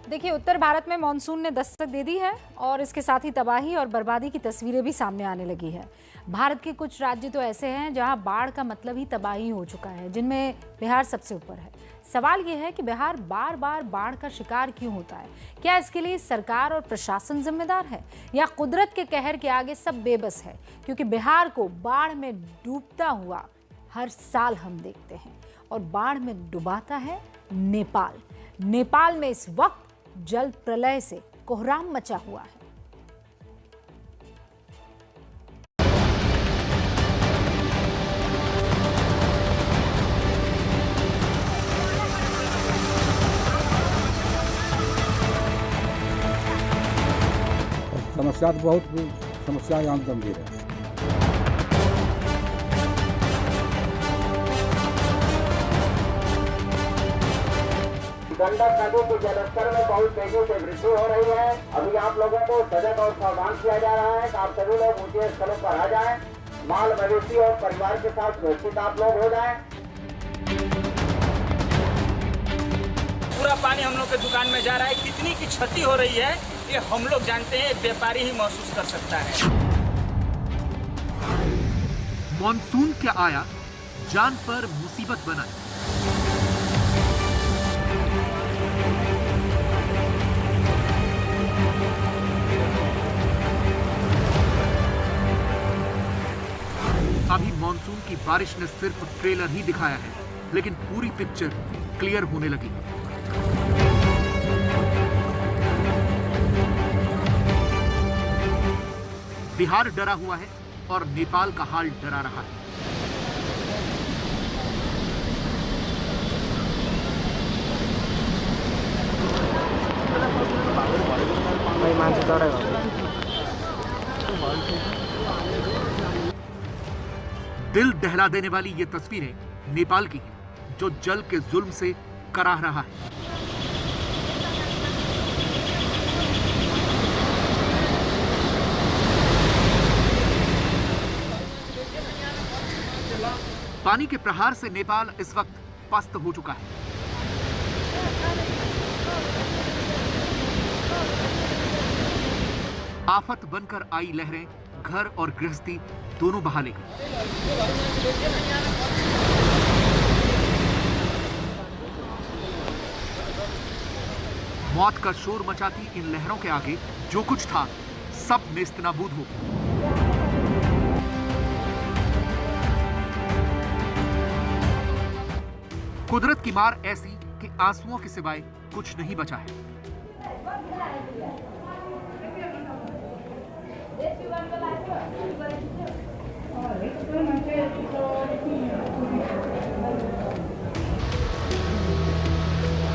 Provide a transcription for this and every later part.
देखिए, उत्तर भारत में मानसून ने दस्तक दे दी है और इसके साथ ही तबाही और बर्बादी की तस्वीरें भी सामने आने लगी है। भारत के कुछ राज्य तो ऐसे हैं जहां बाढ़ का मतलब ही तबाही हो चुका है, जिनमें बिहार सबसे ऊपर है। सवाल यह है कि बिहार बार बार बाढ़ का शिकार क्यों होता है? क्या इसके लिए सरकार और प्रशासन जिम्मेदार है या कुदरत के कहर के आगे सब बेबस है? क्योंकि बिहार को बाढ़ में डूबता हुआ हर साल हम देखते हैं और बाढ़ में डुबाता है नेपाल। नेपाल में इस वक्त जल प्रलय से कोहराम मचा हुआ है। समस्या तो बहुत समस्या यहाँ गंभीर है। गंडक नदी के जलस्तर में बहुत तेजी से वृद्धि हो रही है। अभी आप लोगों को सजग और सावधान किया जा रहा है कि आप सभी लोग ऊंचे स्थलों पर आ जाएं, माल मवेशी और परिवार के साथ सुरक्षित आप लोग हो जाएं। पूरा पानी हम लोग के दुकान में जा रहा है। कितनी की क्षति हो रही है ये हम लोग जानते हैं, एक व्यापारी ही महसूस कर सकता है। मॉनसून क्या आया, जान पर मुसीबत बनाई। अभी मॉनसून की बारिश ने सिर्फ ट्रेलर ही दिखाया है, लेकिन पूरी पिक्चर क्लियर होने लगी। बिहार डरा हुआ है और नेपाल का हाल डरा रहा है। दिल दहला देने वाली ये तस्वीरें नेपाल की हैं, जो जल के जुल्म से कराह रहा है। पानी के प्रहार से नेपाल इस वक्त पस्त हो चुका है। आफत बनकर आई लहरें घर और गृहस्थी दोनों बहा लेगी। मौत का शोर मचाती इन लहरों के आगे जो कुछ था सब नेस्तनाबूद हो गया। कुदरत की मार ऐसी कि आंसुओं के सिवाय कुछ नहीं बचा है।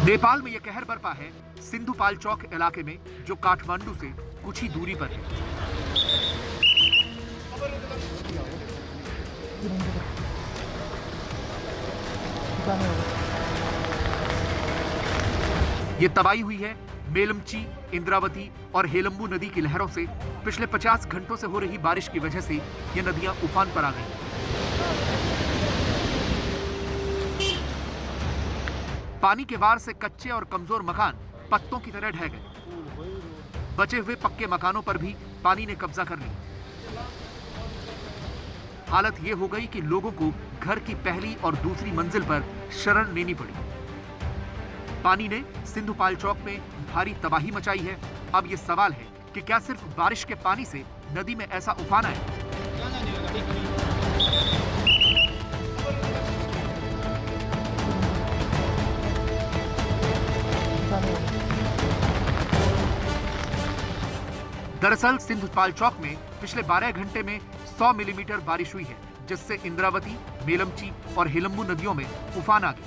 नेपाल में यह कहर बरपा है सिंधुपाल चौक इलाके में, जो काठमांडू से कुछ ही दूरी पर है। यह तबाही हुई है मेलमची, इंद्रावती और हेलंबू नदी की लहरों से। पिछले 50 घंटों से हो रही बारिश की वजह से ये नदियां उफान पर आ गई। पानी के वार से कच्चे और कमजोर मकान पत्तों की तरह ढह गए। बचे हुए पक्के मकानों पर भी पानी ने कब्जा कर लिया। हालत यह हो गई कि लोगों को घर की पहली और दूसरी मंजिल पर शरण लेनी पड़ी। पानी ने सिंधुपाल चौक में भारी तबाही मचाई है। अब यह सवाल है कि क्या सिर्फ बारिश के पानी से नदी में ऐसा उफान आया? दरअसल सिंधुपाल चौक में पिछले 12 घंटे में 100 मिलीमीटर बारिश हुई है, जिससे इंद्रावती, मेलमची और हेलंबू नदियों में उफान आ गया।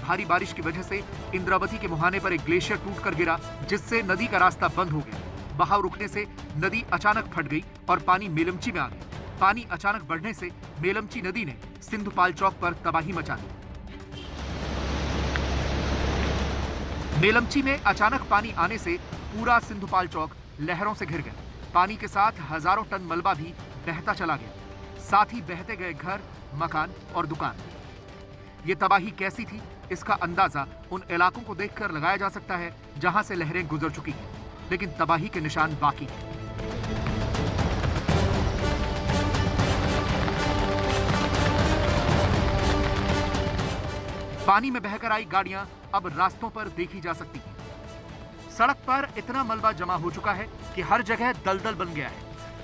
भारी बारिश की वजह से इंद्रावती के मुहाने पर एक ग्लेशियर टूटकर गिरा, जिससे नदी का रास्ता बंद हो गया। बहाव रुकने से नदी अचानक फट गई और पानी मेलमची में आ गया। पानी अचानक बढ़ने से मेलमची नदी ने सिंधुपाल चौक पर तबाही मचा दी। मेलमची में अचानक पानी आने से पूरा सिंधुपाल चौक लहरों से घिर गया। पानी के साथ हजारों टन मलबा भी बहता चला गया, साथ ही बहते गए घर, मकान और दुकान। ये तबाही कैसी थी, इसका अंदाजा उन इलाकों को देखकर लगाया जा सकता है जहां से लहरें गुजर चुकी हैं, लेकिन तबाही के निशान बाकी हैं। पानी में बहकर आई गाड़ियां अब रास्तों पर देखी जा सकती हैं। सड़क पर इतना मलबा जमा हो चुका है कि हर जगह दलदल बन गया है।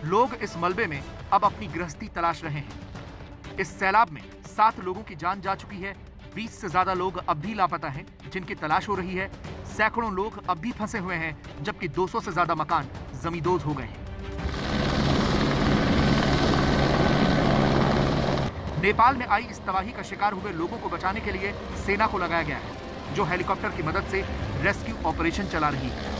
लोग इस मलबे में अब अपनी गृहस्थी तलाश रहे हैं। इस सैलाब में 7 लोगों की जान जा चुकी है। 20 से ज्यादा लोग अब भी लापता हैं, जिनकी तलाश हो रही है। सैकड़ों लोग अब भी फंसे हुए हैं, जबकि 200 से ज्यादा मकान जमींदोज हो गए हैं। नेपाल में आई इस तबाही का शिकार हुए लोगों को बचाने के लिए सेना को लगाया गया है, जो हेलीकॉप्टर की मदद से रेस्क्यू ऑपरेशन चला रही है।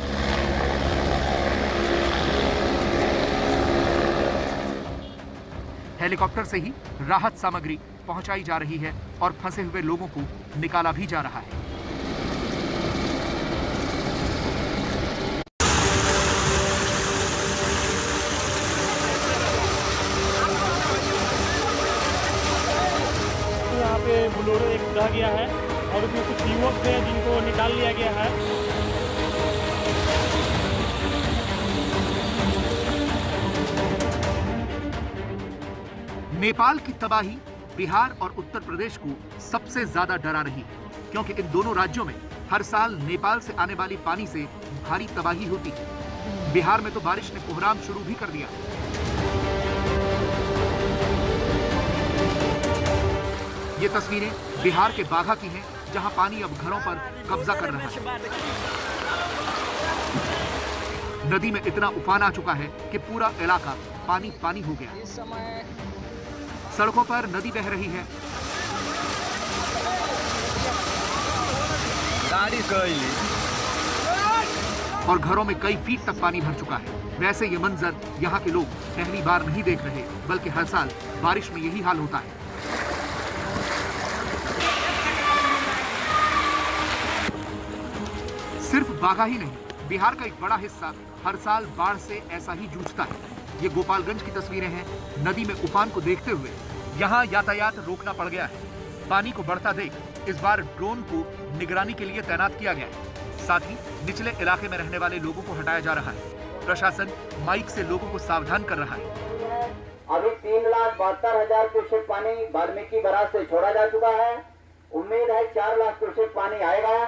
हेलीकॉप्टर से ही राहत सामग्री पहुंचाई जा रही है और फंसे हुए लोगों को निकाला भी जा रहा है। यहाँ पे बोलेरो एक रह गया है और उसमें कुछ युवक थे जिनको निकाल लिया गया है। नेपाल की तबाही बिहार और उत्तर प्रदेश को सबसे ज्यादा डरा रही है, क्योंकि इन दोनों राज्यों में हर साल नेपाल से आने वाली पानी से भारी तबाही होती है। बिहार में तो बारिश ने कोहराम शुरू भी कर दिया। ये तस्वीरें बिहार के बाघा की हैं, जहां पानी अब घरों पर कब्जा कर रहा है। नदी में इतना उफान आ चुका है कि पूरा इलाका पानी पानी हो गया। सड़कों पर नदी बह रही है। और घरों में कई फीट तक पानी भर चुका है। वैसे ये मंजर यहाँ के लोग पहली बार नहीं देख रहे, बल्कि हर साल बारिश में यही हाल होता है। सिर्फ बाघा ही नहीं, बिहार का एक बड़ा हिस्सा हर साल बाढ़ से ऐसा ही जूझता है। ये गोपालगंज की तस्वीरें हैं। नदी में उफान को देखते हुए यहाँ यातायात रोकना पड़ गया है। पानी को बढ़ता देख इस बार ड्रोन को निगरानी के लिए तैनात किया गया है। साथ ही निचले इलाके में रहने वाले लोगों को हटाया जा रहा है। प्रशासन माइक से लोगों को सावधान कर रहा है। अभी 3,72,000 क्यूसेक पानी वाल्मीकि बराज से छोड़ा जा चुका है। उम्मीद है 4 लाख क्यूसेक पानी आएगा।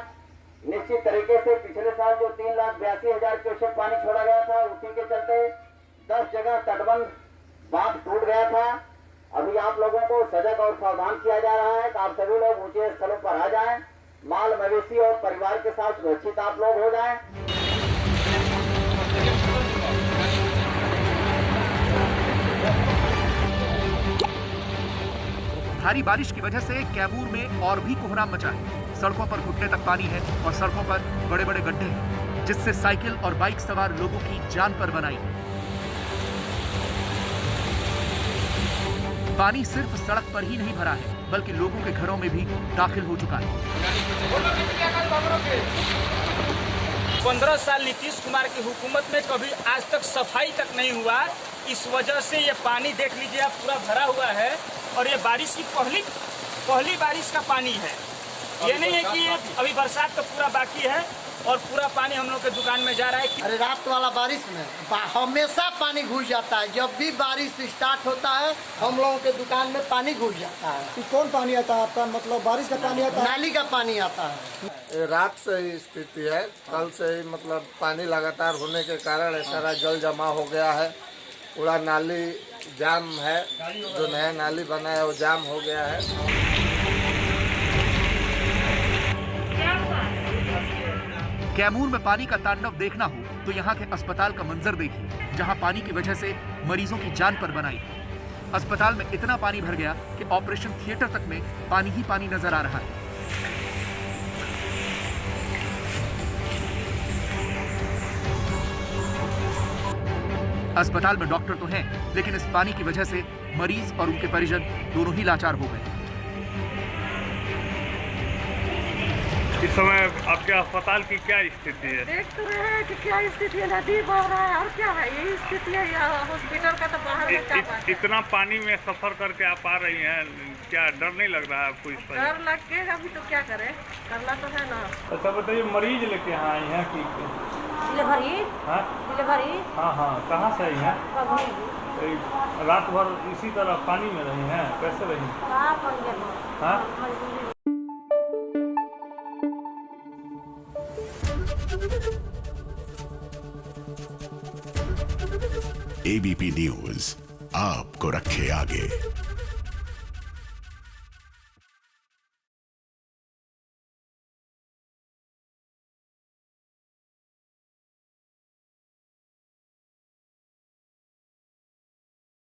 निश्चित तरीके से पिछले साल जो 3,82,000 क्यूसेक पानी छोड़ा गया था, उसी के चलते 10 जगह तटबंध बांध टूट गया था। अभी आप लोगों को सजग और सावधान किया जा रहा है कि आप सभी लोग ऊंचे स्थलों पर आ जाएं। माल मवेशी और परिवार के साथ सुरक्षित आप लोग हो जाएं। भारी बारिश की वजह से कैमूर में और भी कोहराम मचा है। सड़कों पर घुटने तक पानी है और सड़कों पर बड़े बड़े गड्ढे हैं, जिससे साइकिल और बाइक सवार लोगों की जान पर बनाई है। पानी सिर्फ सड़क पर ही नहीं भरा है, बल्कि लोगों के घरों में भी दाखिल हो चुका है। 15 साल नीतीश कुमार की हुकूमत में कभी आज तक सफाई तक नहीं हुआ। इस वजह से ये पानी देख लीजिए आप पूरा भरा हुआ है और ये बारिश की पहली बारिश का पानी है। ये नहीं है कि ये अभी बरसात का पूरा बाकी है और पूरा पानी हम लोग के दुकान में जा रहा है। अरे रात वाला बारिश में हमेशा पानी घुस जाता है। जब भी बारिश स्टार्ट होता है हम लोगों के दुकान में पानी घुस जाता है। कौन पानी आता है आपका? मतलब बारिश का पानी आता है? नाली का पानी आता है। रात से ही स्थिति है। कल से ही मतलब पानी लगातार होने के कारण सारा जल जमा हो गया है। पूरा नाली जाम है, जो नया नाली बना है वो जाम हो गया है। कैमूर में पानी का तांडव देखना हो तो यहाँ के अस्पताल का मंजर देखिए, जहाँ पानी की वजह से मरीजों की जान पर बनाई। अस्पताल में इतना पानी भर गया कि ऑपरेशन थिएटर तक में पानी ही पानी नजर आ रहा है। अस्पताल में डॉक्टर तो हैं, लेकिन इस पानी की वजह से मरीज और उनके परिजन दोनों ही लाचार हो गए। इस समय आपके अस्पताल की क्या स्थिति है? देख तो रहे हैं कि क्या स्थिति है। नदी बह रहा है और क्या है, यही स्थिति है। हॉस्पिटल का तो बाहर इतना पानी में सफर करके आप आ रही हैं, क्या डर नहीं लग रहा है आपको इस पर? डर लगेगा भी तो क्या करे, करना तो है ना। अच्छा बताइए, मरीज लेके यहाँ आई हैं कि डिलीवरी? हाँ डिलीवरी? हाँ, कहाँ से आई हैं? रात भर इसी तरह पानी में रही हैं, कैसे रही? हाँ ABP न्यूज आपको रखे आगे।